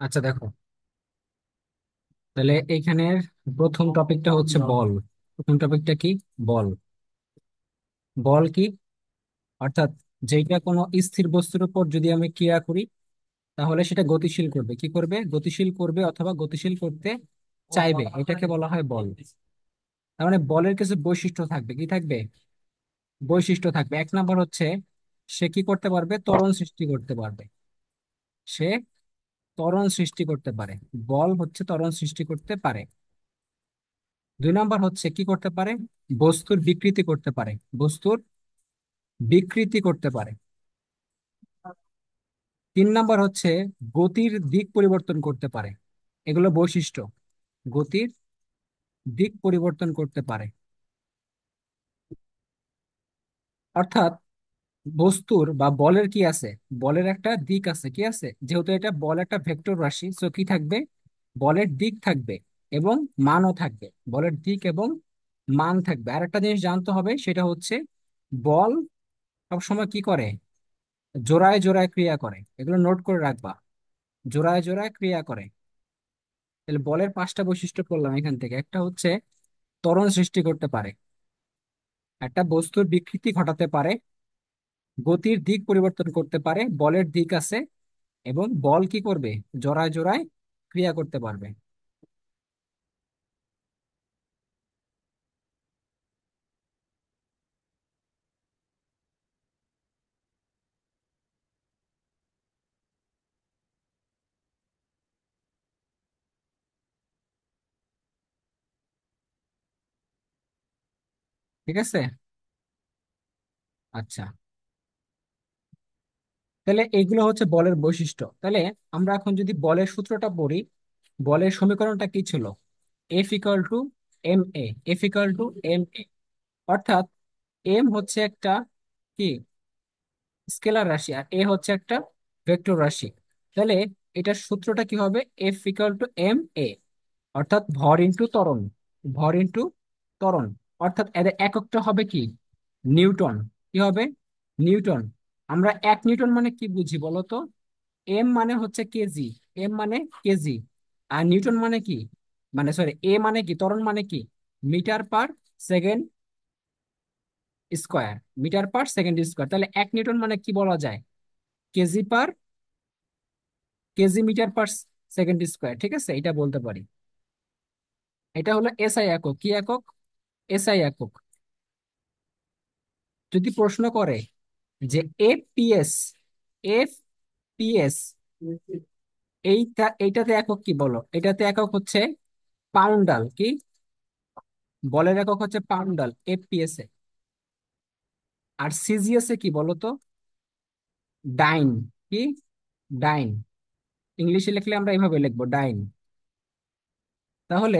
আচ্ছা দেখো, তাহলে এইখানের প্রথম টপিকটা হচ্ছে বল। প্রথম টপিকটা কি? বল। বল কি? অর্থাৎ যেটা কোনো স্থির বস্তুর উপর যদি আমি ক্রিয়া করি, তাহলে সেটা গতিশীল করবে। কি করবে? গতিশীল করবে অথবা গতিশীল করতে চাইবে, এটাকে বলা হয় বল। তার মানে বলের কিছু বৈশিষ্ট্য থাকবে। কি থাকবে? বৈশিষ্ট্য থাকবে। এক নাম্বার হচ্ছে, সে কি করতে পারবে? ত্বরণ সৃষ্টি করতে পারবে। সে ত্বরণ সৃষ্টি করতে পারে। বল হচ্ছে ত্বরণ সৃষ্টি করতে পারে। দুই নাম্বার হচ্ছে কি করতে পারে? বস্তুর বিকৃতি করতে পারে। বস্তুর বিকৃতি করতে পারে। তিন নাম্বার হচ্ছে গতির দিক পরিবর্তন করতে পারে। এগুলো বৈশিষ্ট্য। গতির দিক পরিবর্তন করতে পারে। অর্থাৎ বস্তুর বা বলের কি আছে? বলের একটা দিক আছে। কি আছে? যেহেতু এটা বল একটা ভেক্টর রাশি, সো কি থাকবে? বলের দিক থাকবে এবং মানও থাকবে। বলের দিক এবং মান থাকবে। আর একটা জিনিস জানতে হবে, সেটা হচ্ছে বল সবসময় কি করে? জোড়ায় জোড়ায় ক্রিয়া করে। এগুলো নোট করে রাখবা। জোড়ায় জোড়ায় ক্রিয়া করে। তাহলে বলের পাঁচটা বৈশিষ্ট্য করলাম এখান থেকে। একটা হচ্ছে ত্বরণ সৃষ্টি করতে পারে, একটা বস্তুর বিকৃতি ঘটাতে পারে, গতির দিক পরিবর্তন করতে পারে, বলের দিক আছে, এবং বল কি করবে? জোড়ায় জোড়ায় ক্রিয়া করতে পারবে। ঠিক আছে। আচ্ছা, তাহলে এইগুলো হচ্ছে বলের বৈশিষ্ট্য। তাহলে আমরা এখন যদি বলের সূত্রটা পড়ি, বলের সমীকরণটা কি ছিল? F equal to M A. F equal to M A. অর্থাৎ এম হচ্ছে একটা কি? স্কেলার রাশি, আর এ হচ্ছে একটা ভেক্টর রাশি। তাহলে এটার সূত্রটা কি হবে? F equal to M A. অর্থাৎ ভর ইনটু ত্বরণ। ভর ইনটু ত্বরণ। অর্থাৎ এদের এককটা হবে কি? নিউটন। কি হবে? নিউটন। আমরা 1 নিউটন মানে কি বুঝি বলো তো? এম মানে হচ্ছে কেজি। এম মানে কেজি। আর নিউটন মানে কি? মানে সরি, এ মানে কি? ত্বরণ মানে কি? Metre per second square. Metre per second square. তাহলে 1 নিউটন মানে কি বলা যায়? KG per KG metre per second square. ঠিক আছে, এটা বলতে পারি। এটা হলো এসআই একক। কি একক? এসআই একক। যদি প্রশ্ন করে যে এফপিএস, এফপিএস এইটাতে একক কি বলো? এটাতে একক হচ্ছে পাউন্ডাল। কি? বলের একক হচ্ছে পাউন্ডাল এফপিএস এ। আর সিজিএস এ কি বলো তো? ডাইন। কি? ডাইন। ইংলিশে লিখলে আমরা এইভাবে লিখবো, ডাইন। তাহলে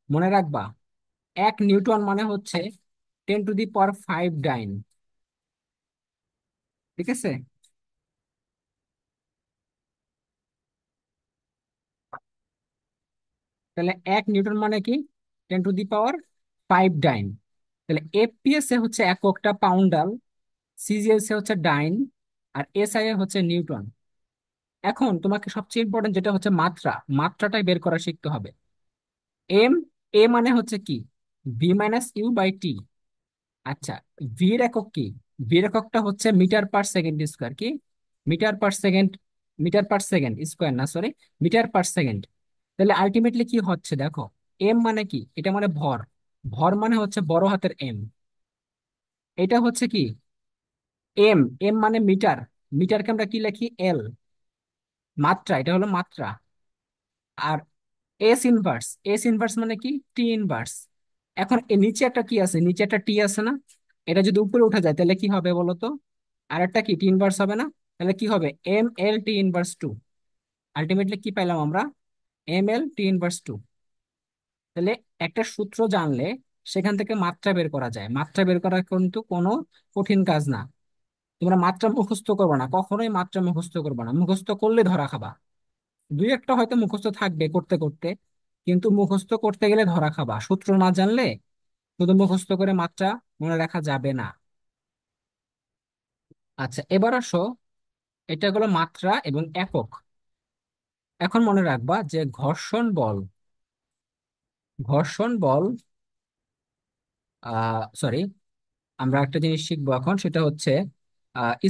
মনে রাখবা, 1 নিউটন মানে হচ্ছে 10⁵ ডাইন। ঠিক আছে। তাহলে 1 নিউটন মানে কি? 10⁵ ডাইন। তাহলে এফপিএস এ হচ্ছে এককটা পাউন্ডাল, সিজিএস এ হচ্ছে ডাইন, আর এসআই এ হচ্ছে নিউটন। এখন তোমাকে সবচেয়ে ইম্পর্টেন্ট যেটা হচ্ছে মাত্রা। মাত্রাটাই বের করা শিখতে হবে। এম এ মানে হচ্ছে কি? V minus U by T. আচ্ছা, ভি এর একক কি? ভি এর এককটা হচ্ছে মিটার পার সেকেন্ড স্কোয়ার। কি? Metre per second. Metre per second square না, সরি, মিটার পার সেকেন্ড। তাহলে আলটিমেটলি কি হচ্ছে দেখো, এম মানে কি? এটা মানে ভর। ভর মানে হচ্ছে বড় হাতের এম। এটা হচ্ছে কি? এম। এম মানে মিটার। মিটারকে আমরা কি লিখি? এল। মাত্রা, এটা হলো মাত্রা। আর এস ইনভার্স। এস ইনভার্স মানে কি? টি ইনভার্স। এখন এর নিচে একটা কি আছে? নিচে একটা টি আছে না? এটা যদি উপরে উঠে যায় তাহলে কি হবে বলো তো? আর একটা কি? টি ইনভার্স হবে না? তাহলে কি হবে? M L T inverse two. Ultimately কি পাইলাম আমরা? M L T inverse two. তাহলে একটা সূত্র জানলে সেখান থেকে মাত্রা বের করা যায়। মাত্রা বের করা কিন্তু কোনো কঠিন কাজ না। তোমরা মাত্রা মুখস্থ করবে না, কখনোই মাত্রা মুখস্থ করবে না। মুখস্থ করলে ধরা খাবা। দুই একটা হয়তো মুখস্থ থাকবে করতে করতে, কিন্তু মুখস্থ করতে গেলে ধরা খাবা। সূত্র না জানলে শুধু মুখস্থ করে মাত্রা মনে রাখা যাবে না। আচ্ছা, এবার আসো, এটা হলো মাত্রা এবং একক। এখন মনে রাখবা যে ঘর্ষণ বল, সরি, আমরা একটা জিনিস শিখবো এখন, সেটা হচ্ছে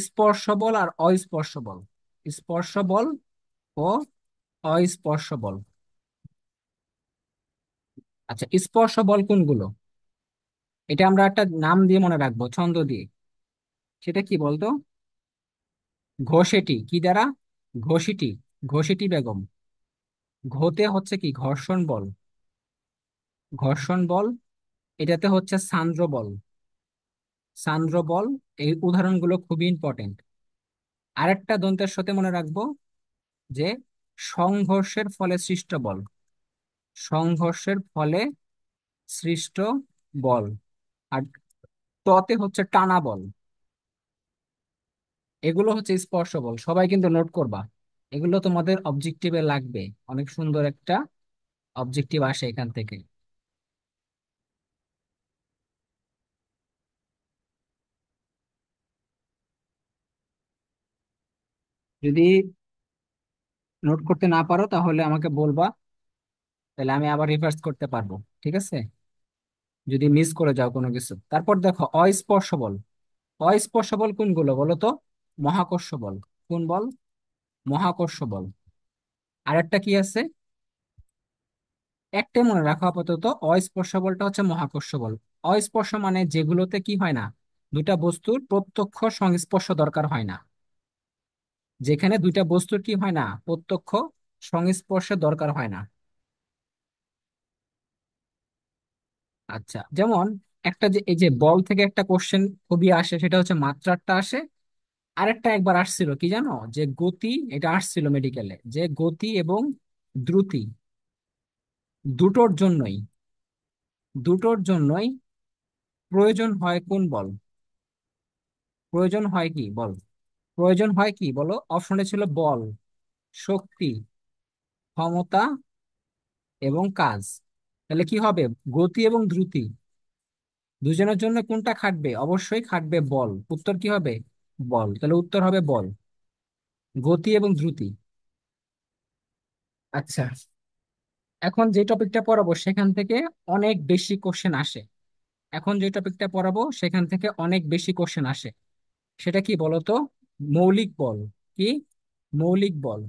স্পর্শ বল আর অস্পর্শ বল। স্পর্শ বল ও অস্পর্শ বল। আচ্ছা, স্পর্শ বল কোনগুলো? এটা আমরা একটা নাম দিয়ে মনে রাখবো, ছন্দ দিয়ে। সেটা কি বলতো? ঘষেটি কি দ্বারা? ঘষিটি, ঘষিটি বেগম। ঘতে হচ্ছে কি? ঘর্ষণ বল। ঘর্ষণ বল। এটাতে হচ্ছে সান্দ্র বল। সান্দ্র বল। এই উদাহরণগুলো খুবই ইম্পর্টেন্ট। আরেকটা দন্তের সাথে মনে রাখবো যে সংঘর্ষের ফলে সৃষ্ট বল। সংঘর্ষের ফলে সৃষ্ট বল। আর ততে হচ্ছে টানা বল। এগুলো হচ্ছে স্পর্শ বল। সবাই কিন্তু নোট করবা, এগুলো তোমাদের অবজেক্টিভে লাগবে। অনেক সুন্দর একটা অবজেক্টিভ আসে এখান থেকে। যদি নোট করতে না পারো তাহলে আমাকে বলবা, তাহলে আমি আবার রিভার্স করতে পারবো। ঠিক আছে? যদি মিস করে যাও কোনো কিছু। তারপর দেখো অস্পর্শ বল। অস্পর্শ বল কোনগুলো বলো তো? মহাকর্ষ বল। কোন বল? মহাকর্ষ বল। আরেকটা কি আছে? একটাই মনে রাখো আপাতত, অস্পর্শ বলটা হচ্ছে মহাকর্ষ বল। অস্পর্শ মানে যেগুলোতে কি হয় না, দুটা বস্তুর প্রত্যক্ষ সংস্পর্শ দরকার হয় না। যেখানে দুইটা বস্তুর কি হয় না, প্রত্যক্ষ সংস্পর্শের দরকার হয় না। আচ্ছা, যেমন একটা যে এই যে বল থেকে একটা কোশ্চেন খুবই আসে, সেটা হচ্ছে মাত্রারটা আসে। আরেকটা একবার আসছিল কি জানো, যে গতি, এটা আসছিল মেডিকেলে, যে গতি এবং দ্রুতি দুটোর জন্যই, দুটোর জন্যই প্রয়োজন হয় কোন বল? প্রয়োজন হয় কি বল? প্রয়োজন হয় কি বলো? অপশনে ছিল বল, শক্তি, ক্ষমতা এবং কাজ। তাহলে কি হবে? গতি এবং দ্রুতি দুজনের জন্য কোনটা খাটবে? অবশ্যই খাটবে বল। উত্তর কি হবে? বল। তাহলে উত্তর হবে বল, গতি এবং দ্রুতি। আচ্ছা, এখন যে টপিকটা পড়াবো সেখান থেকে অনেক বেশি কোশ্চেন আসে। এখন যে টপিকটা পড়াবো সেখান থেকে অনেক বেশি কোশ্চেন আসে। সেটা কি বলতো? মৌলিক বল। কি? মৌলিক বল।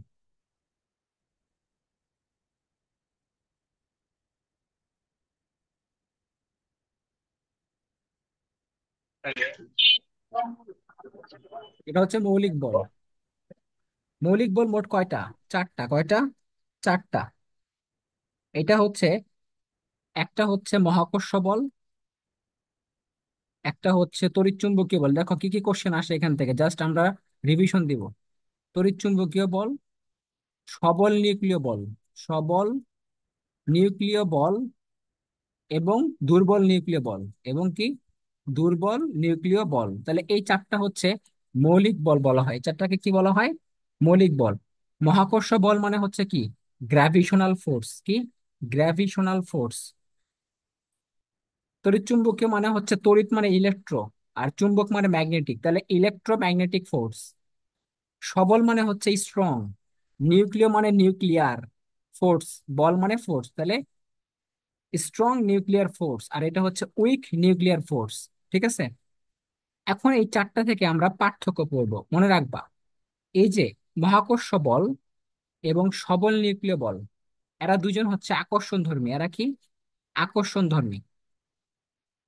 এটা হচ্ছে মৌলিক বল। মৌলিক বল মোট কয়টা? চারটা। কয়টা? চারটা। এটা হচ্ছে, একটা হচ্ছে মহাকর্ষ বল, একটা হচ্ছে তড়িৎচুম্বকীয় বল। দেখো কি কি কোশ্চেন আসে এখান থেকে, জাস্ট আমরা রিভিশন দিব। তড়িৎচুম্বকীয় বল, সবল নিউক্লিয় বল, সবল নিউক্লিয় বল এবং দুর্বল নিউক্লিয় বল, এবং কি দুর্বল নিউক্লিয় বল। তাহলে এই চারটা হচ্ছে মৌলিক বল বলা হয়। চারটাকে কি বলা হয়? মৌলিক বল। মহাকর্ষ বল মানে হচ্ছে কি? Gravitational force. কি? Gravitational force. তড়িৎ চুম্বকীয় মানে হচ্ছে তড়িৎ মানে ইলেকট্রো, আর চুম্বক মানে ম্যাগনেটিক, তাহলে ইলেকট্রোম্যাগনেটিক ফোর্স। সবল মানে হচ্ছে স্ট্রং, নিউক্লিয় মানে নিউক্লিয়ার ফোর্স, বল মানে ফোর্স, তাহলে স্ট্রং নিউক্লিয়ার ফোর্স। আর এটা হচ্ছে উইক নিউক্লিয়ার ফোর্স। ঠিক আছে? এখন এই চারটা থেকে আমরা পার্থক্য পড়বো, মনে রাখবা। এই যে মহাকর্ষ বল এবং সবল নিউক্লিয় বল, এরা দুজন হচ্ছে আকর্ষণ ধর্মী। এরা কি? আকর্ষণ ধর্মী।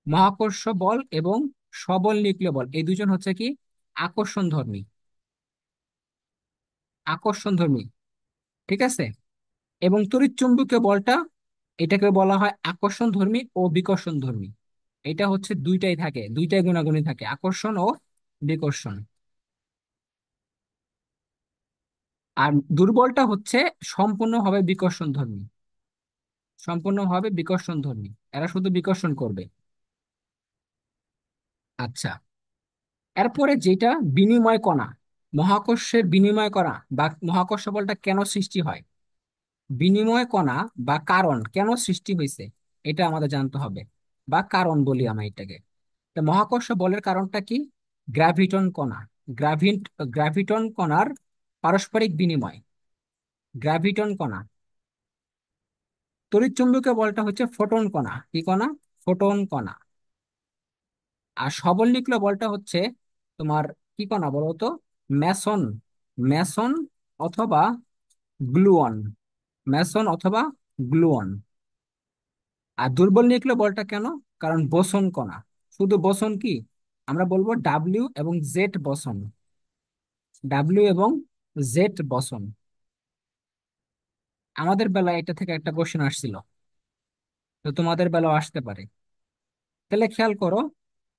মহাকর্ষ বল এবং সবল নিউক্লিয় বল, এই দুজন হচ্ছে কি? আকর্ষণ ধর্মী। আকর্ষণ ধর্মী। ঠিক আছে? এবং তড়িৎ চুম্বকীয় বলটা, এটাকে বলা হয় আকর্ষণ ধর্মী ও বিকর্ষণ ধর্মী। এটা হচ্ছে দুইটাই থাকে, দুইটাই গুণাগুণই থাকে, আকর্ষণ ও বিকর্ষণ। আর দুর্বলটা হচ্ছে সম্পূর্ণভাবে বিকর্ষণ ধর্মী। সম্পূর্ণভাবে বিকর্ষণ ধর্মী, এরা শুধু বিকর্ষণ করবে। আচ্ছা, এরপরে যেটা বিনিময় কণা, মহাকর্ষের বিনিময় কণা বা মহাকর্ষ বলটা কেন সৃষ্টি হয়, বিনিময় কণা বা কারণ কেন সৃষ্টি হয়েছে, এটা আমাদের জানতে হবে, বা কারণ বলি আমরা এটাকে। তো মহাকর্ষ বলের কারণটা কি? গ্র্যাভিটন কণা। গ্রাভিট গ্রাভিটন কণার পারস্পরিক বিনিময়। গ্রাভিটন কণা। তড়িৎচুম্বকীয় বলটা হচ্ছে ফোটন কণা। কি কণা? ফোটন কণা। আর সবল নিউক্লিয় বলটা হচ্ছে তোমার কি কণা বলো তো? ম্যাসন। ম্যাসন অথবা গ্লুয়ন। ম্যাসন অথবা গ্লুয়ন। আর দুর্বল নিউক্লিয় বলটা কেন? কারণ বোসন কণা। শুধু বোসন কি? আমরা বলবো ডাব্লিউ এবং জেড বসন। ডাব্লিউ এবং জেড বসন। আমাদের বেলায় এটা থেকে একটা কোশ্চেন আসছিল, তো তোমাদের বেলাও আসতে পারে। তাহলে খেয়াল করো,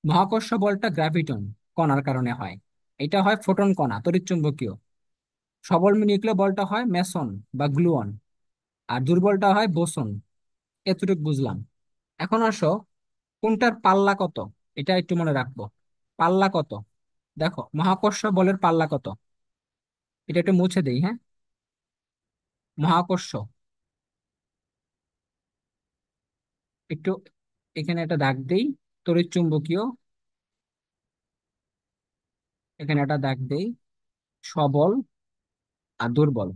মহাকর্ষ বলটা গ্র্যাভিটন কণার কারণে হয়। এটা হয় ফোটন কণা, তড়িৎচুম্বকীয়। সবল নিউক্লিয় বলটা হয় মেসন বা গ্লুয়ন। আর দুর্বলটা হয় বোসন। এতটুকু বুঝলাম। এখন আসো, কোনটার পাল্লা কত, এটা একটু মনে রাখবো। পাল্লা কত? দেখো মহাকর্ষ বলের পাল্লা কত। এটা একটু মুছে দেই, হ্যাঁ। মহাকর্ষ, একটু এখানে একটা দাগ দেই। তড়িৎ চুম্বকীয়, এখানে একটা দাগ দেই। সবল আর দুর্বল।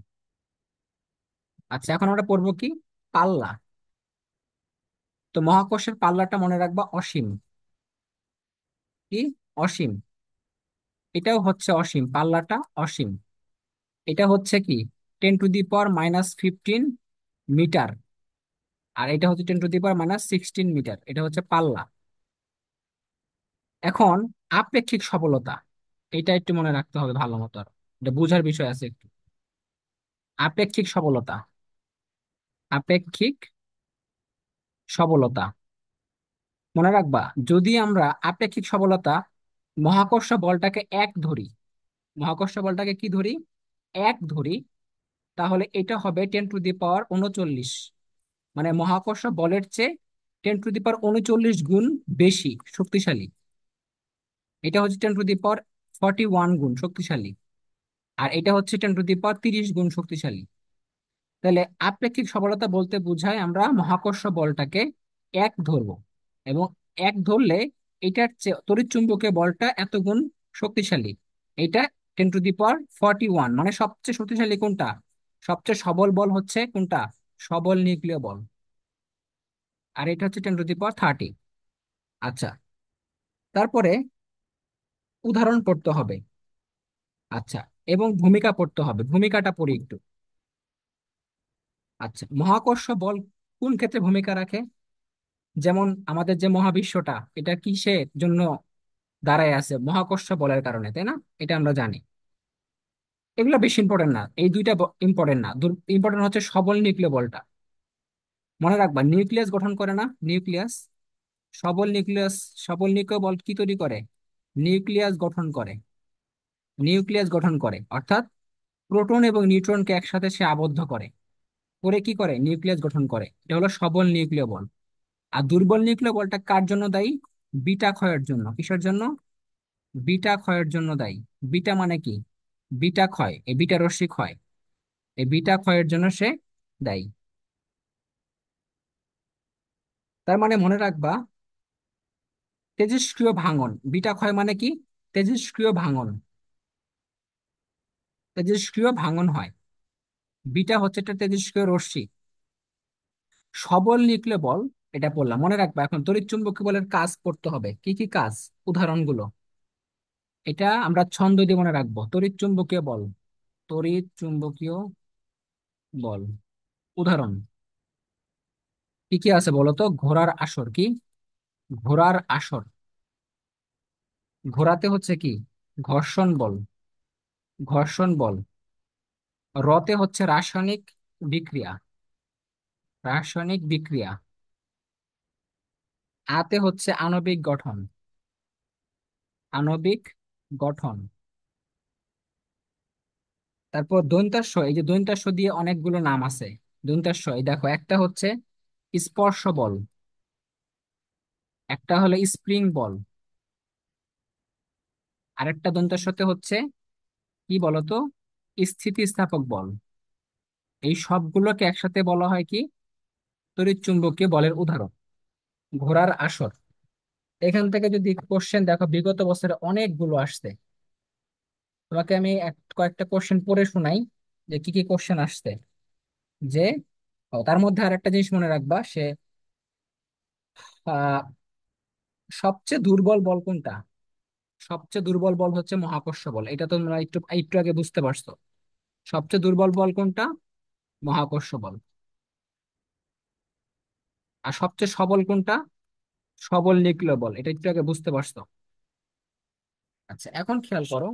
আচ্ছা, এখন আমরা পড়বো কি? পাল্লা। তো মহাকর্ষের পাল্লাটা মনে রাখবা অসীম। কি? অসীম। এটাও হচ্ছে অসীম, পাল্লাটা অসীম। এটা হচ্ছে কি? 10⁻⁻15 মিটার। আর এটা হচ্ছে 10⁻⁻16 মিটার। এটা হচ্ছে পাল্লা। এখন আপেক্ষিক সবলতা, এটা একটু মনে রাখতে হবে ভালো মতো। আর এটা বোঝার বিষয় আছে একটু। আপেক্ষিক সবলতা। আপেক্ষিক সবলতা মনে রাখবা। যদি আমরা আপেক্ষিক সবলতা, মহাকর্ষ বলটাকে এক ধরি, মহাকর্ষ বলটাকে কি ধরি? এক ধরি। তাহলে এটা হবে 10⁻39। মানে মহাকর্ষ বলের চেয়ে 10⁻39 গুণ বেশি শক্তিশালী। এটা হচ্ছে 10⁻41 গুণ শক্তিশালী। আর এটা হচ্ছে 10⁻30 গুণ শক্তিশালী। তাহলে আপেক্ষিক সবলতা বলতে বোঝায় আমরা মহাকর্ষ বলটাকে এক ধরবো, এবং এক ধরলে এটার চেয়ে তড়িৎচুম্বকীয় বলটা এত গুণ শক্তিশালী। এটা 10⁻41, মানে সবচেয়ে শক্তিশালী কোনটা? সবচেয়ে সবল বল হচ্ছে কোনটা? সবল নিউক্লিয় বল। আর এটা হচ্ছে 10⁻30। আচ্ছা, তারপরে উদাহরণ পড়তে হবে। আচ্ছা, এবং ভূমিকা পড়তে হবে। ভূমিকাটা পড়ি একটু। আচ্ছা, মহাকর্ষ বল কোন ক্ষেত্রে ভূমিকা রাখে? যেমন আমাদের যে মহাবিশ্বটা, এটা কিসের জন্য দাঁড়ায় আছে? মহাকর্ষ বলের কারণে, তাই না? এটা আমরা জানি। এগুলো বেশি ইম্পর্টেন্ট না, এই দুইটা ইম্পর্টেন্ট না। ইম্পর্টেন্ট হচ্ছে সবল নিউক্লিয় বলটা। মনে রাখবা, নিউক্লিয়াস গঠন করে না? নিউক্লিয়াস। সবল নিউক্লিয়াস। সবল নিউক্লিয় বল কি তৈরি করে? নিউক্লিয়াস গঠন করে। নিউক্লিয়াস গঠন করে অর্থাৎ প্রোটন এবং নিউট্রনকে একসাথে সে আবদ্ধ করে। করে কি করে? নিউক্লিয়াস গঠন করে। এটা হলো সবল নিউক্লিয় বল। আর দুর্বল নিউক্লিয় বলটা কার জন্য দায়ী? বিটা ক্ষয়ের জন্য। কিসের জন্য? বিটা ক্ষয়ের জন্য দায়ী। বিটা মানে কি? বিটা ক্ষয়, এই বিটা রশ্মি ক্ষয়, এই বিটা ক্ষয়ের জন্য সে দায়ী। তার মানে মনে রাখবা, তেজস্ক্রিয় ভাঙন। বিটা ক্ষয় মানে কি? তেজস্ক্রিয় ভাঙন। তেজস্ক্রিয় ভাঙন হয়। বিটা হচ্ছে একটা তেজস্ক্রিয় রশ্মি। সবল নিউক্লিয় বল, এটা বললাম মনে রাখবা। এখন তড়িৎচুম্বকীয় বলের কাজ করতে হবে। কি কি কাজ? উদাহরণগুলো। এটা আমরা ছন্দ দিয়ে মনে রাখবো। তড়িৎচুম্বকীয় বল। তড়িৎচুম্বকীয় বল। উদাহরণ কি কি আছে বলো তো? ঘোড়ার আসর। কি? ঘোড়ার আসর। ঘোড়াতে হচ্ছে কি? ঘর্ষণ বল। ঘর্ষণ বল। রতে হচ্ছে রাসায়নিক বিক্রিয়া। রাসায়নিক বিক্রিয়া। আতে হচ্ছে আণবিক গঠন। আণবিক গঠন। তারপর দন্তাস্ব, এই যে দন্তাস্ব দিয়ে অনেকগুলো নাম আছে। দন্তাস্ব, এই দেখো, একটা হচ্ছে স্পর্শ বল, একটা হলো স্প্রিং বল, আরেকটা দন্তাস্বতে হচ্ছে কি বলতো? স্থিতিস্থাপক বল। এই সবগুলোকে একসাথে বলা হয় কি? তড়িৎচুম্বকীয় বলের উদাহরণ। ঘোড়ার আসর। এখান থেকে যদি কোশ্চেন দেখো, বিগত বছরে অনেকগুলো আসছে। তোমাকে আমি কয়েকটা কোশ্চেন পড়ে শোনাই যে কি কি কোশ্চেন আসছে। যে তার মধ্যে আর একটা জিনিস মনে রাখবা সে আহ, সবচেয়ে দুর্বল বল কোনটা? সবচেয়ে দুর্বল বল হচ্ছে মহাকর্ষ বল, এটা তোমরা একটু একটু আগে বুঝতে পারছো। সবচেয়ে দুর্বল বল কোনটা? মহাকর্ষ বল। আর সবচেয়ে সবল কোনটা? সবল নিউক্লিয় বল, এটা একটু আগে বুঝতে পারছো। আচ্ছা, এখন খেয়াল করো,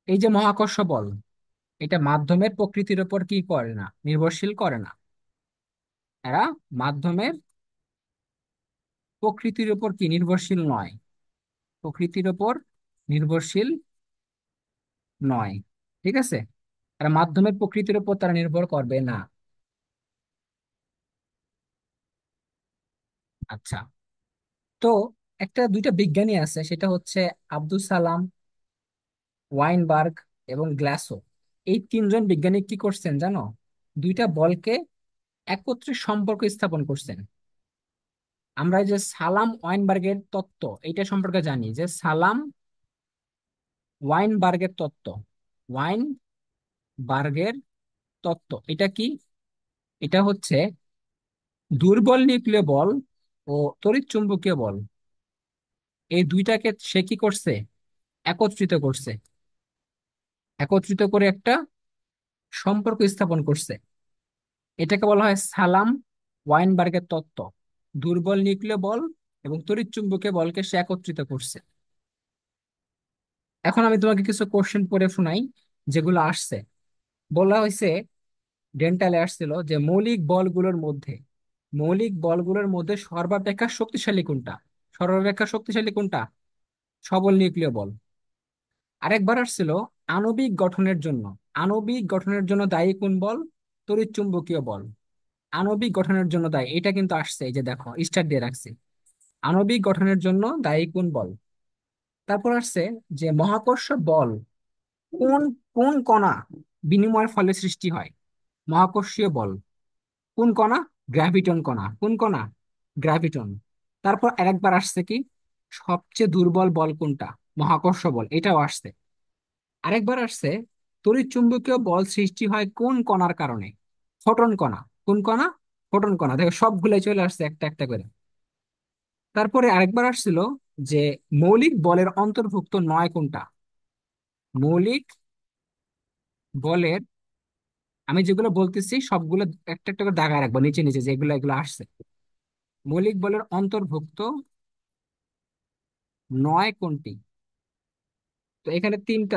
এই যে মহাকর্ষ বল, এটা মাধ্যমের প্রকৃতির উপর কি করে না, নির্ভরশীল করে না। এরা মাধ্যমের প্রকৃতির উপর কি নির্ভরশীল নয়, প্রকৃতির উপর নির্ভরশীল নয়। ঠিক আছে, এরা মাধ্যমের প্রকৃতির উপর তারা নির্ভর করবে না। আচ্ছা, তো একটা দুইটা বিজ্ঞানী আছে, সেটা হচ্ছে আব্দুল সালাম, ওয়াইনবার্গ এবং গ্লাসো। এই তিনজন বিজ্ঞানী কি করছেন জানো? দুইটা বলকে একত্রে সম্পর্ক স্থাপন করছেন। আমরা এই যে সালাম ওয়াইনবার্গের তত্ত্ব, এটা সম্পর্কে জানি যে সালাম ওয়াইনবার্গের তত্ত্ব, ওয়াইনবার্গের তত্ত্ব এটা কি? এটা হচ্ছে দুর্বল নিউক্লিয় বল ও তড়িৎ চুম্বকীয় বল, এই দুইটাকে সে কি করছে? একত্রিত করছে, একত্রিত করে একটা সম্পর্ক স্থাপন করছে। এটাকে বলা হয় সালাম ওয়াইনবার্গের তত্ত্ব। দুর্বল নিউক্লিয় বল এবং তড়িৎ চুম্বকীয় বলকে সে একত্রিত করছে। এখন আমি তোমাকে কিছু কোশ্চেন পড়ে শোনাই যেগুলো আসছে। বলা হয়েছে, ডেন্টালে আসছিল যে মৌলিক বলগুলোর মধ্যে সর্বাপেক্ষা শক্তিশালী কোনটা? সর্বাপেক্ষা শক্তিশালী কোনটা? সবল নিউক্লিয় বল। আরেকবার আসছিল, আণবিক গঠনের জন্য আণবিক গঠনের জন্য দায়ী কোন বল? তড়িৎ চুম্বকীয় বল। আণবিক গঠনের জন্য দায়ী, এটা কিন্তু আসছে, এই যে দেখো স্টার দিয়ে রাখছি। আণবিক গঠনের জন্য দায়ী কোন বল? তারপর আসছে যে মহাকর্ষ বল কোন কোন কণা বিনিময়ের ফলে সৃষ্টি হয়? মহাকর্ষীয় বল কোন কণা? গ্র্যাভিটন কণা। কোন কণা? গ্র্যাভিটন। তারপর আরেকবার আসছে কি, সবচেয়ে দুর্বল বল কোনটা? মহাকর্ষ বল, এটাও আসছে। আরেকবার আসছে, তড়িৎ চুম্বকীয় বল সৃষ্টি হয় কোন কণার কারণে? ফোটন কণা। কোন কণা? ফোটন কণা। দেখো সবগুলাই চলে আসছে একটা একটা করে। তারপরে আরেকবার আসছিল যে মৌলিক বলের অন্তর্ভুক্ত নয় কোনটা? মৌলিক বলের, আমি যেগুলো বলতেছি সবগুলো একটা একটা করে দাগায় রাখবো নিচে নিচে, যেগুলো এগুলো আসছে। মৌলিক বলের অন্তর্ভুক্ত নয় কোনটি? তো এখানে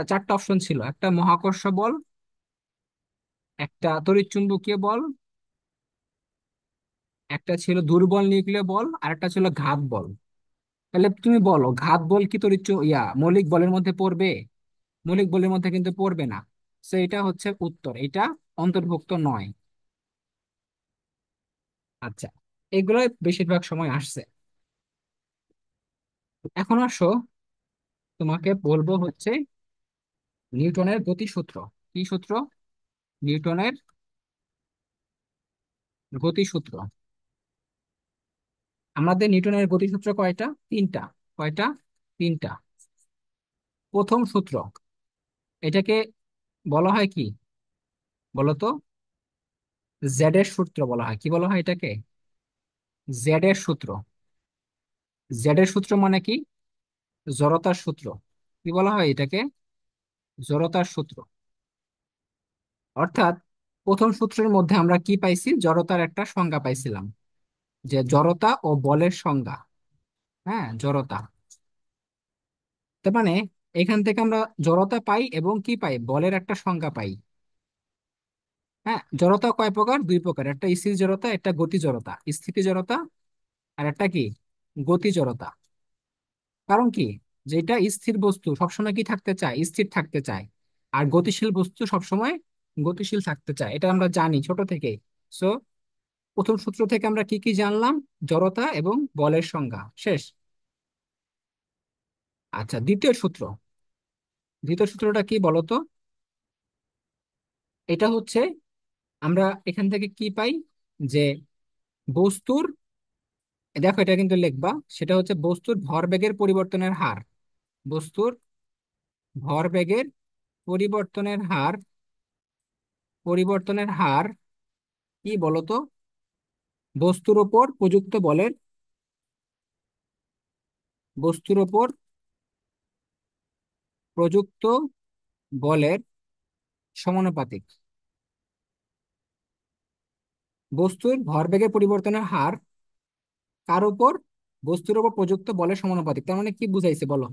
চারটা অপশন ছিল, একটা মহাকর্ষ বল, একটা তড়িৎ চুম্বকীয় বল, একটা ছিল দুর্বল নিউক্লিয় বল, আর একটা ছিল ঘাত বল। তাহলে তুমি বলো, ঘাত বল কি মৌলিক বলের মধ্যে পড়বে? মৌলিক বলের মধ্যে কিন্তু পড়বে না। তো এটা হচ্ছে উত্তর, এটা অন্তর্ভুক্ত নয়। আচ্ছা, এগুলো বেশিরভাগ সময় আসছে। এখন আসো, তোমাকে বলবো হচ্ছে নিউটনের গতিসূত্র। কি সূত্র? নিউটনের গতিসূত্র। আমাদের নিউটনের গতিসূত্র কয়টা? তিনটা। কয়টা? তিনটা। প্রথম সূত্র, এটাকে বলা হয় কি বলতো? জেড এর সূত্র বলা হয়। কি বলা হয় এটাকে? জেড এর সূত্র। জেড এর সূত্র মানে কি? জড়তার সূত্র। কি বলা হয় এটাকে? জড়তার সূত্র। অর্থাৎ প্রথম সূত্রের মধ্যে আমরা কি পাইছি? জড়তার একটা সংজ্ঞা পাইছিলাম, যে জড়তা ও বলের সংজ্ঞা। হ্যাঁ, জড়তা। তার মানে এখান থেকে আমরা জড়তা পাই এবং কি পাই? বলের একটা সংজ্ঞা পাই। হ্যাঁ, জড়তা কয় প্রকার? দুই প্রকার, একটা স্থির জড়তা, একটা গতি জড়তা। স্থিতি জড়তা আর একটা কি? গতি জড়তা। কারণ কি, যেটা স্থির বস্তু সবসময় কি থাকতে চায়? স্থির থাকতে চায়। আর গতিশীল বস্তু সবসময় গতিশীল থাকতে চায়, এটা আমরা জানি ছোট থেকেই। সো প্রথম সূত্র থেকে আমরা কি কি জানলাম? জড়তা এবং বলের সংজ্ঞা, শেষ। আচ্ছা, দ্বিতীয় সূত্র। দ্বিতীয় সূত্রটা কি বলতো? এটা হচ্ছে, আমরা এখান থেকে কি পাই? যে বস্তুর, দেখো এটা কিন্তু লিখবা, সেটা হচ্ছে বস্তুর ভরবেগের পরিবর্তনের হার। বস্তুর ভরবেগের পরিবর্তনের হার, পরিবর্তনের হার কি বলতো? বস্তুর উপর প্রযুক্ত বলের, বস্তুর উপর প্রযুক্ত বলের সমানুপাতিক। বস্তুর ভরবেগের পরিবর্তনের হার কার উপর? বস্তুর উপর প্রযুক্ত বলের সমানুপাতিক। তার মানে কি বুঝাইছে বলো?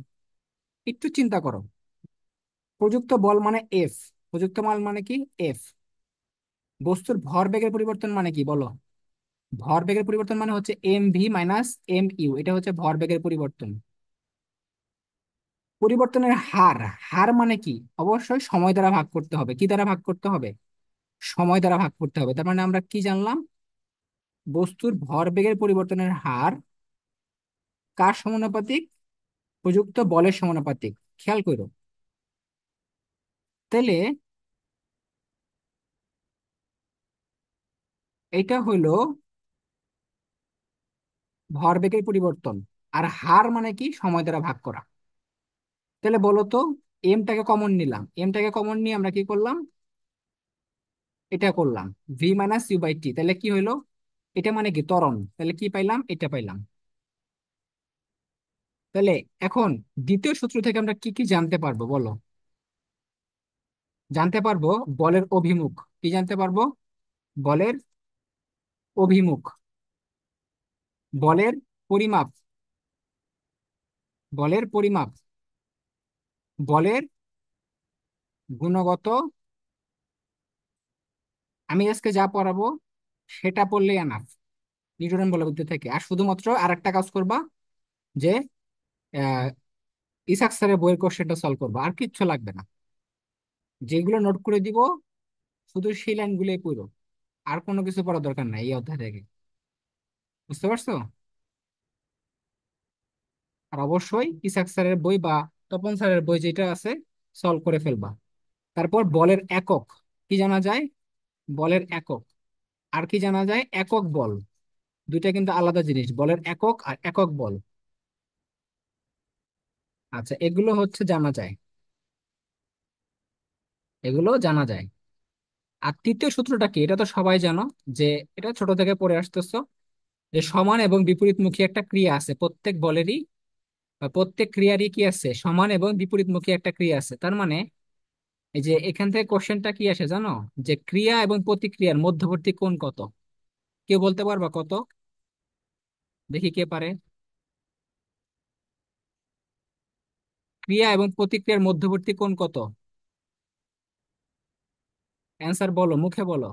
একটু চিন্তা করো। প্রযুক্ত বল মানে এফ, প্রযুক্ত বল মানে কি? এফ। বস্তুর ভরবেগের পরিবর্তন মানে কি বলো? ভরবেগের পরিবর্তন মানে হচ্ছে M V minus M U, এটা হচ্ছে ভরবেগের পরিবর্তন। পরিবর্তনের হার, হার মানে কি? অবশ্যই সময় দ্বারা ভাগ করতে হবে। কি দ্বারা ভাগ করতে হবে? সময় দ্বারা ভাগ করতে হবে। তার মানে আমরা কি জানলাম? বস্তুর ভরবেগের পরিবর্তনের হার কার সমানুপাতিক? প্রযুক্ত বলের সমানুপাতিক। খেয়াল করো। তাহলে এটা হইলো ভরবেগের পরিবর্তন। আর হার মানে কি? সময় দ্বারা ভাগ করা। তাহলে বলো তো, এমটাকে কমন নিলাম, এমটাকে কমন নিয়ে আমরা কি করলাম? এটা করলাম ভি মাইনাস ইউ বাই টি। তাহলে কি হইলো? এটা মানে কি? ত্বরণ। তাহলে কি পাইলাম? এটা পাইলাম। তাহলে এখন দ্বিতীয় সূত্র থেকে আমরা কি কি জানতে পারবো বলো? জানতে পারবো বলের অভিমুখ। কি জানতে পারবো? বলের অভিমুখ, বলের পরিমাপ, বলের পরিমাপ, বলের গুণগত। আমি আজকে যা পড়াবো সেটা পড়লেই এনাফ নিউটন বলবিদ্যা থেকে। আর শুধুমাত্র আর একটা কাজ করবা, যে আহ, ইসাক স্যারের বইয়ের কোশ্চেনটা সলভ করবা, আর কিচ্ছু লাগবে না। যেগুলো নোট করে দিব শুধু সেই লাইনগুলোই পড়ো। আর কোনো কিছু পড়ার দরকার নাই এই অধ্যায় থেকে। বুঝতে পারছো? আর অবশ্যই ইসাক স্যারের বই বা তপন স্যারের বই যেটা আছে সলভ করে ফেলবা। তারপর বলের একক কি জানা যায়? বলের একক। আর কি জানা যায়? একক বল। দুইটা কিন্তু আলাদা জিনিস, বলের একক আর একক বল। আচ্ছা, এগুলো হচ্ছে জানা যায়, এগুলো জানা যায়। আর তৃতীয় সূত্রটা কি? এটা তো সবাই জানো, যে এটা ছোট থেকে পড়ে আসতেছো, যে সমান এবং বিপরীতমুখী একটা ক্রিয়া আছে প্রত্যেক বলেরই, বা প্রত্যেক ক্রিয়ারই কি আছে? সমান এবং বিপরীতমুখী একটা ক্রিয়া আছে। তার মানে এই যে এখান থেকে কোশ্চেনটা কি আসে জানো? যে ক্রিয়া এবং প্রতিক্রিয়ার মধ্যবর্তী কোণ কত? কেউ বলতে পারবা কত? দেখি কে পারে। ক্রিয়া এবং প্রতিক্রিয়ার মধ্যবর্তী কোণ কত? অ্যান্সার বলো, মুখে বলো।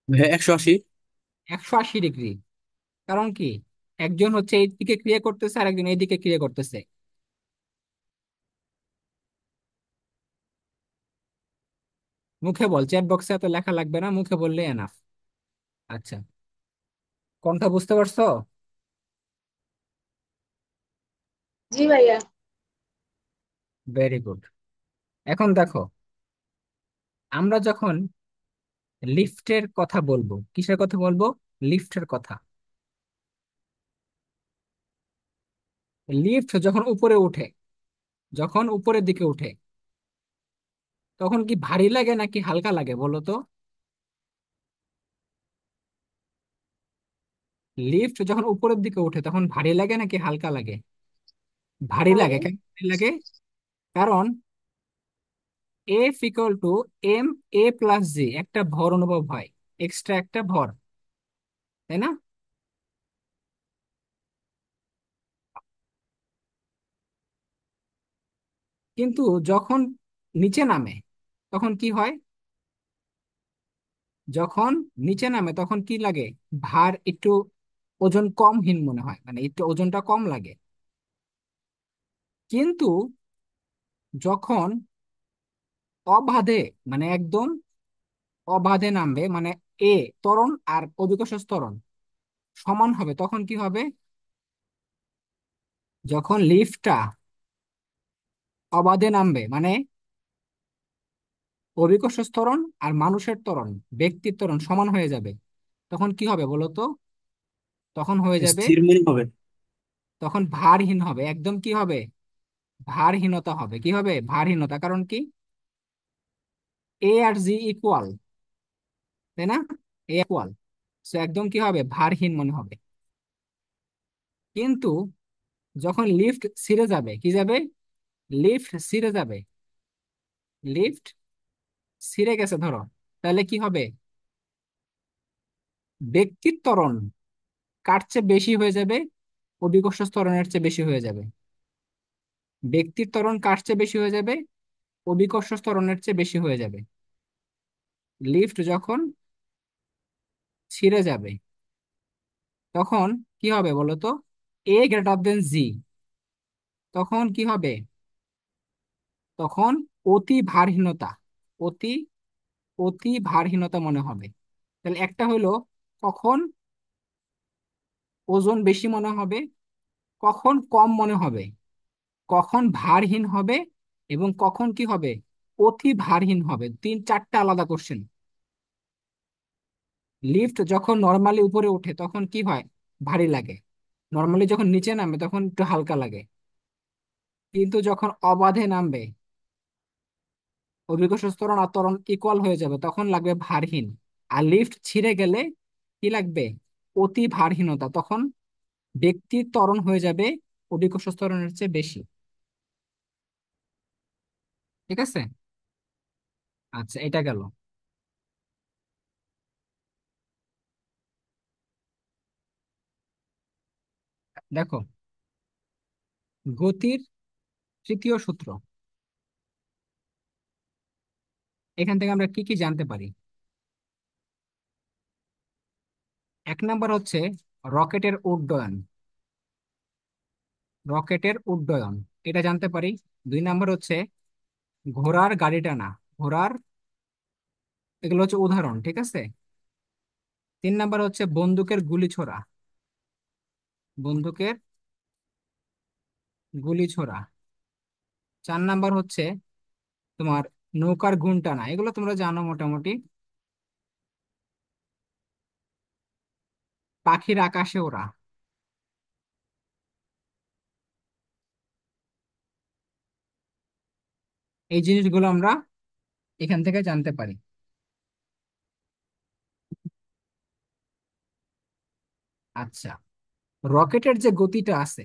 180। 180 ডিগ্রি। কারণ কি? একজন হচ্ছে এই দিকে ক্রিয়া করতেছে আর একজন এই দিকে ক্রিয়া করতেছে। মুখে বল, চ্যাট বক্সে এত লেখা লাগবে না, মুখে বললে এনাফ। আচ্ছা, কোনটা বুঝতে পারছো? জি ভাইয়া। Very good. এখন দেখো, আমরা যখন লিফটের কথা বলবো, কিসের কথা বলবো? লিফটের কথা। লিফট যখন উপরে উঠে, যখন উপরের দিকে উঠে, তখন কি ভারী লাগে নাকি হালকা লাগে বলো তো? লিফট যখন উপরের দিকে উঠে তখন ভারী লাগে নাকি হালকা লাগে? ভারী লাগে। ভারী। কেন ভারী লাগে? কারণ F equal to M A plus G, একটা ভর অনুভব হয়, এক্সট্রা একটা ভর, তাই না? কিন্তু যখন নিচে নামে তখন কি হয়? যখন নিচে নামে তখন কি লাগে? ভার একটু, ওজন কমহীন মনে হয়, মানে একটু ওজনটা কম লাগে। কিন্তু যখন অবাধে, মানে একদম অবাধে নামবে, মানে এ ত্বরণ আর অভিকর্ষ ত্বরণ সমান হবে, তখন কি হবে? যখন লিফটটা অবাধে নামবে, মানে অভিকর্ষ ত্বরণ আর মানুষের ত্বরণ, ব্যক্তির ত্বরণ সমান হয়ে যাবে, তখন কি হবে বলো তো? তখন হয়ে যাবে স্থির মনে হবে। তখন ভারহীন হবে, একদম কি হবে, ভারহীনতা হবে। কি হবে? ভারহীনতা। কারণ কি? এ আর জি ইকুয়াল, তাই না? এ ইকুয়াল, তো একদম কি হবে, ভারহীন মনে হবে। কিন্তু যখন লিফট ছিঁড়ে যাবে, কি যাবে, লিফট ছিঁড়ে যাবে, লিফট ছিঁড়ে গেছে ধরো, তাহলে কি হবে, ব্যক্তির ত্বরণ কার চেয়ে বেশি হয়ে যাবে, অভিকর্ষ ত্বরণের চেয়ে বেশি হয়ে যাবে। ব্যক্তির ত্বরণ কার চেয়ে বেশি হয়ে যাবে, অভিকর্ষ ত্বরণের চেয়ে বেশি হয়ে যাবে। লিফট যখন ছিঁড়ে যাবে, তখন কি হবে বলো তো, এ গ্রেটার দেন জি, তখন কি হবে, তখন অতি ভারহীনতা, অতি অতি ভারহীনতা মনে হবে। তাহলে একটা হলো কখন ওজন বেশি মনে হবে, কখন কম মনে হবে, কখন ভারহীন হবে, এবং কখন কি হবে, অতি ভারহীন হবে। তিন চারটা আলাদা কোশ্চেন। লিফট যখন নর্মালি উপরে ওঠে তখন কি হয়, ভারী লাগে। নর্মালি যখন নিচে নামে তখন একটু হালকা লাগে। কিন্তু যখন অবাধে নামবে, অভিকর্ষ ত্বরণ আর ত্বরণ ইকুয়াল হয়ে যাবে, তখন লাগবে ভারহীন। আর লিফট ছিঁড়ে গেলে কি লাগবে, অতি ভারহীনতা। তখন ব্যক্তির ত্বরণ হয়ে যাবে অভিকর্ষ ত্বরণের চেয়ে বেশি। ঠিক আছে? আচ্ছা, এটা গেল। দেখো, গতির তৃতীয় সূত্র, এখান থেকে আমরা কি কি জানতে পারি? এক নাম্বার হচ্ছে রকেটের উড্ডয়ন, রকেটের উড্ডয়ন, এটা জানতে পারি। দুই নাম্বার হচ্ছে ঘোড়ার গাড়ি টানা, ঘোড়ার, এগুলো হচ্ছে উদাহরণ, ঠিক আছে। তিন নাম্বার হচ্ছে বন্দুকের গুলি ছোড়া, বন্দুকের গুলি ছোড়া। চার নাম্বার হচ্ছে তোমার নৌকার গুণ টানা, এগুলো তোমরা জানো মোটামুটি। পাখির আকাশে ওড়া। এই জিনিসগুলো আমরা এখান থেকে জানতে পারি। আচ্ছা, রকেটের যে গতিটা আছে,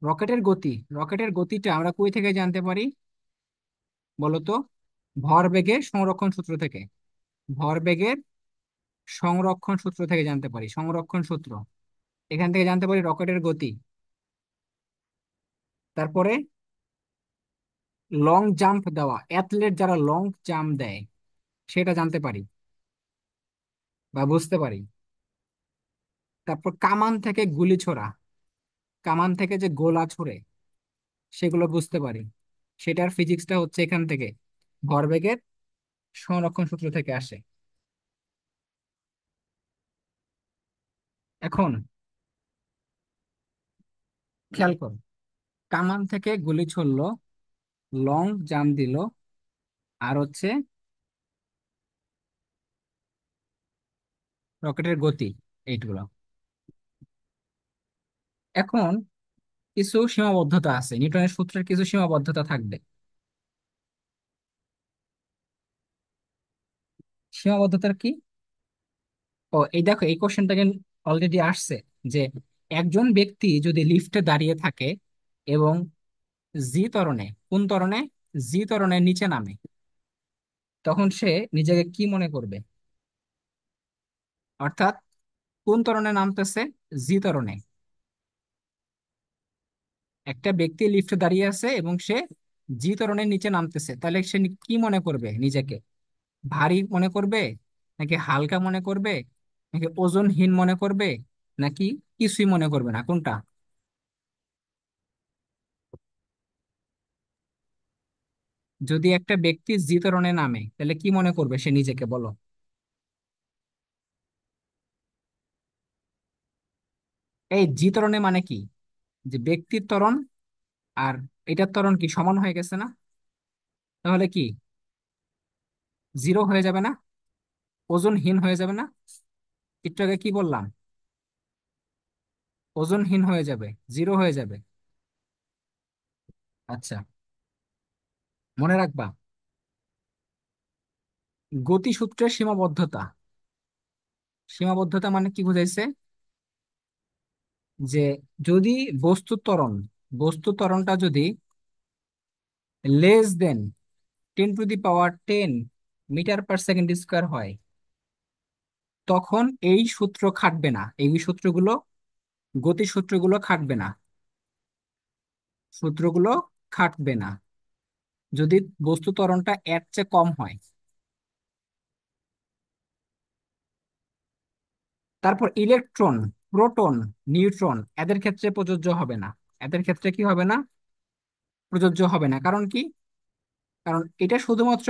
রকেটের গতি, রকেটের গতিটা আমরা কই থেকে জানতে পারি বলতো? ভরবেগের সংরক্ষণ সূত্র থেকে, ভরবেগের সংরক্ষণ সূত্র থেকে জানতে পারি, সংরক্ষণ সূত্র। এখান থেকে জানতে পারি রকেটের গতি। তারপরে লং জাম্প দেওয়া, অ্যাথলেট যারা লং জাম্প দেয়, সেটা জানতে পারি বা বুঝতে পারি। তারপর কামান থেকে গুলি ছোড়া, কামান থেকে যে গোলা ছোড়ে, সেগুলো বুঝতে পারি। সেটার ফিজিক্সটা হচ্ছে এখান থেকে, ভরবেগের সংরক্ষণ সূত্র থেকে আসে। এখন খেয়াল করো, কামান থেকে গুলি ছুড়লো, লং জাম্প দিল, আর হচ্ছে রকেটের গতি, এইগুলো। এখন কিছু সীমাবদ্ধতা আছে, নিউটনের সূত্রের কিছু সীমাবদ্ধতা থাকবে। সীমাবদ্ধতার কি? ও, এই দেখো, এই কোশ্চেনটাকে অলরেডি আসছে, যে একজন ব্যক্তি যদি লিফটে দাঁড়িয়ে থাকে এবং জি ত্বরণে, কোন ত্বরণে, জি ত্বরণের নিচে নামে, তখন সে নিজেকে কি মনে করবে? অর্থাৎ কোন ত্বরণে নামতেছে, জি ত্বরণে। একটা ব্যক্তি লিফটে দাঁড়িয়ে আছে এবং সে জি ত্বরণের নিচে নামতেছে, তাহলে সে কি মনে করবে নিজেকে? ভারী মনে করবে, নাকি হালকা মনে করবে, নাকি ওজনহীন মনে করবে, নাকি কিছুই মনে করবে না, কোনটা? যদি একটা ব্যক্তি জি ত্বরণে নামে তাহলে কি মনে করবে সে নিজেকে, বলো? এই জি ত্বরণে মানে কি, যে ব্যক্তির ত্বরণ আর এটার ত্বরণ কি সমান হয়ে গেছে না? তাহলে কি জিরো হয়ে যাবে না, ওজনহীন হয়ে যাবে না? একটু আগে কি বললাম, ওজনহীন হয়ে যাবে, জিরো হয়ে যাবে। আচ্ছা, মনে রাখবা গতিসূত্রের সীমাবদ্ধতা। সীমাবদ্ধতা মানে কি বুঝাইছে? যে যদি বস্তু ত্বরণটা যদি less than 10⁻10 metre per second square হয়, তখন এই সূত্র খাটবে না, এই সূত্রগুলো, গতির সূত্রগুলো খাটবে না, সূত্রগুলো খাটবে না যদি বস্তু ত্বরণটা এর চেয়ে কম হয়। তারপর ইলেকট্রন, প্রোটন, নিউট্রন এদের ক্ষেত্রে প্রযোজ্য হবে না। এদের ক্ষেত্রে কি হবে না? প্রযোজ্য হবে না। কারণ কি? কারণ এটা শুধুমাত্র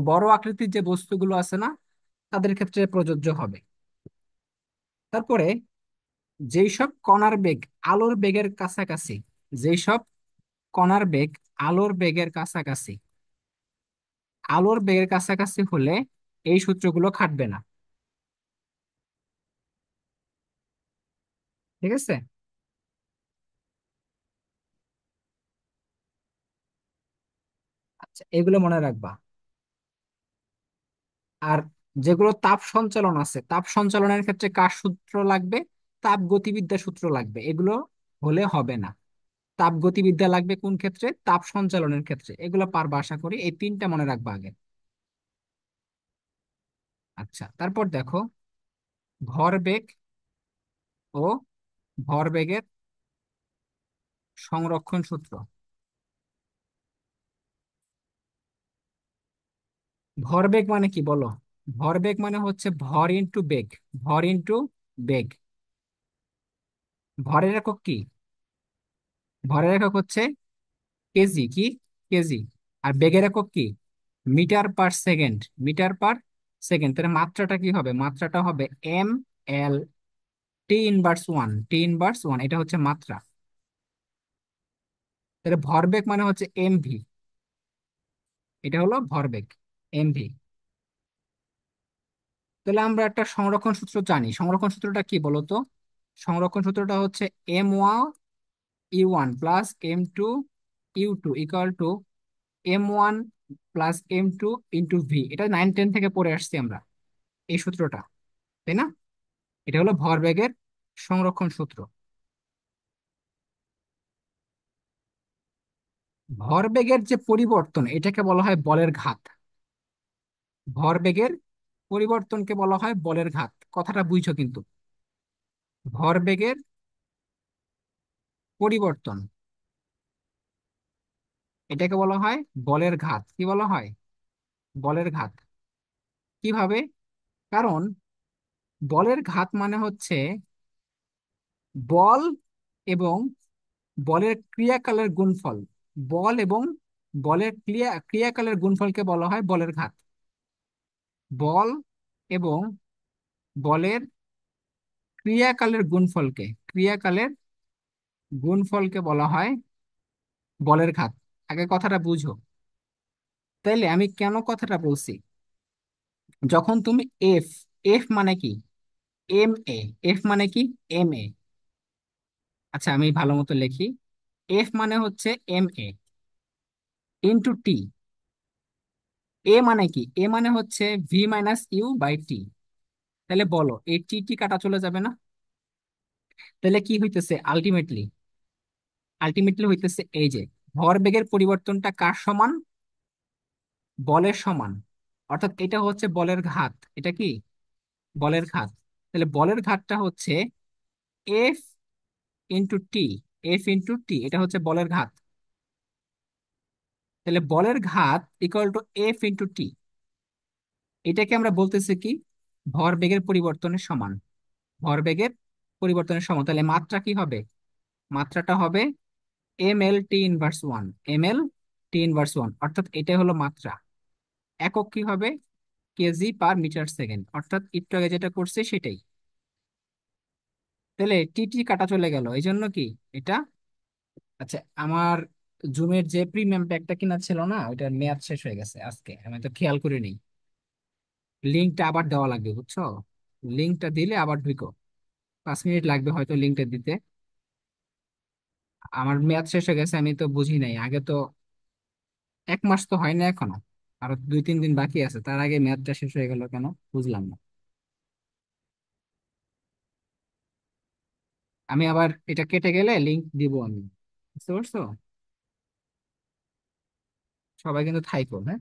বড় আকৃতির যে বস্তুগুলো আছে না, তাদের ক্ষেত্রে প্রযোজ্য হবে। তারপরে যেই সব কণার বেগ আলোর বেগের কাছাকাছি, যেই সব কণার বেগ আলোর বেগের কাছাকাছি, আলোর বেগের কাছাকাছি হলে এই সূত্রগুলো খাটবে না। ঠিক আছে? আচ্ছা, এগুলো মনে রাখবা। আর যেগুলো তাপ সঞ্চালন আছে, তাপ সঞ্চালনের ক্ষেত্রে কার সূত্র লাগবে? তাপ গতিবিদ্যা সূত্র লাগবে। এগুলো হলে হবে না। তাপ গতিবিদ্যা লাগবে কোন ক্ষেত্রে? তাপ সঞ্চালনের ক্ষেত্রে। এগুলো পারবা আশা করি, এই তিনটা মনে রাখবা আগে। আচ্ছা, তারপর দেখো ভরবেগ ও ভরবেগের সংরক্ষণ সূত্র। ভরবেগ মানে কি বলো? ভরবেগ মানে হচ্ছে ভর ইনটু বেগ। ভর ইনটু বেগ। ভরের একক কি? ভরের একক হচ্ছে কেজি। কি? কেজি। আর বেগের একক কি? Metre per second. Metre per second. তাহলে মাত্রাটা কি হবে? মাত্রাটা হবে ml, T−1। T−1 এটা হচ্ছে মাত্রা। তাহলে ভরবেগ মানে হচ্ছে mv। এটা হলো ভরবেগ, mv। তাহলে আমরা একটা সংরক্ষণ সূত্র জানি। সংরক্ষণ সূত্রটা কি বলতো? সংরক্ষণ সূত্রটা হচ্ছে m1 u1 plus m2 u2 equal to m1 plus m2 into V. এটা 9-10 থেকে পড়ে আসছি আমরা এই সূত্রটা, তাই না? এটা হলো ভরবেগের সংরক্ষণ সূত্র। ভরবেগের যে পরিবর্তন, এটাকে বলা হয় বলের ঘাত। ভরবেগের পরিবর্তনকে বলা হয় বলের ঘাত। কথাটা বুঝছো কিন্তু? ভরবেগের পরিবর্তন, এটাকে বলা হয় বলের ঘাত। কি বলা হয়? বলের ঘাত। কিভাবে? কারণ বলের ঘাত মানে হচ্ছে বল এবং বলের ক্রিয়াকালের গুণফল। বল এবং বলের ক্রিয়াকালের গুণফলকে বলা হয় বলের ঘাত। বল এবং বলের ক্রিয়াকালের গুণফলকে বলা হয় বলের ঘাত। আগে কথাটা বুঝো। তাইলে আমি কেন কথাটা বলছি? যখন তুমি এফ, এফ মানে কি? M A. এফ মানে কি? M A. আচ্ছা, আমি ভালো মতো লিখি। এফ মানে হচ্ছে mA ইন্টু টি। এ মানে কি? এ মানে হচ্ছে v−u/t। তাহলে বলো এই টি টি কাটা চলে যাবে না? তাহলে কি হইতেছে আলটিমেটলি? আলটিমেটলি হইতেছে এই যে ভরবেগের পরিবর্তনটা কার সমান? বলের সমান। অর্থাৎ এটা হচ্ছে বলের ঘাত। এটা কি? বলের ঘাত। তাহলে বলের ঘাতটা হচ্ছে F into T. F into T, এটা হচ্ছে বলের ঘাত। তাহলে বলের ঘাত equal to F into T. এটাকে আমরা বলতেছি কি? ভরবেগের পরিবর্তনের সমান। ভরবেগের পরিবর্তনের সমান। তাহলে মাত্রা কি হবে? মাত্রাটা হবে mL T−1। mL T−1, অর্থাৎ এটা হলো মাত্রা। একক কি হবে? কেজি পার মিটার সেকেন্ড, অর্থাৎ একটু আগে যেটা করছে সেটাই। তাহলে টি টি কাটা চলে গেল, এই জন্য কি এটা? আচ্ছা, আমার জুমের যে প্রিমিয়াম প্যাকটা কিনা ছিল না, ওইটার মেয়াদ শেষ হয়ে গেছে আজকে, আমি তো খেয়াল করিনি। লিঙ্কটা আবার দেওয়া লাগবে, বুঝছো? লিঙ্কটা দিলে আবার ঢুকো। 5 মিনিট লাগবে হয়তো লিঙ্কটা দিতে। আমার মেয়াদ শেষ হয়ে গেছে, আমি তো বুঝি নাই আগে তো। 1 মাস তো হয় না এখনো, আরো 2-3 দিন বাকি আছে, তার আগে মেয়াদটা শেষ হয়ে গেল কেন? বুঝলাম না। আমি আবার এটা কেটে গেলে লিংক দিব আমি। বুঝতে পারছো? সবাই কিন্তু থাইকো, হ্যাঁ।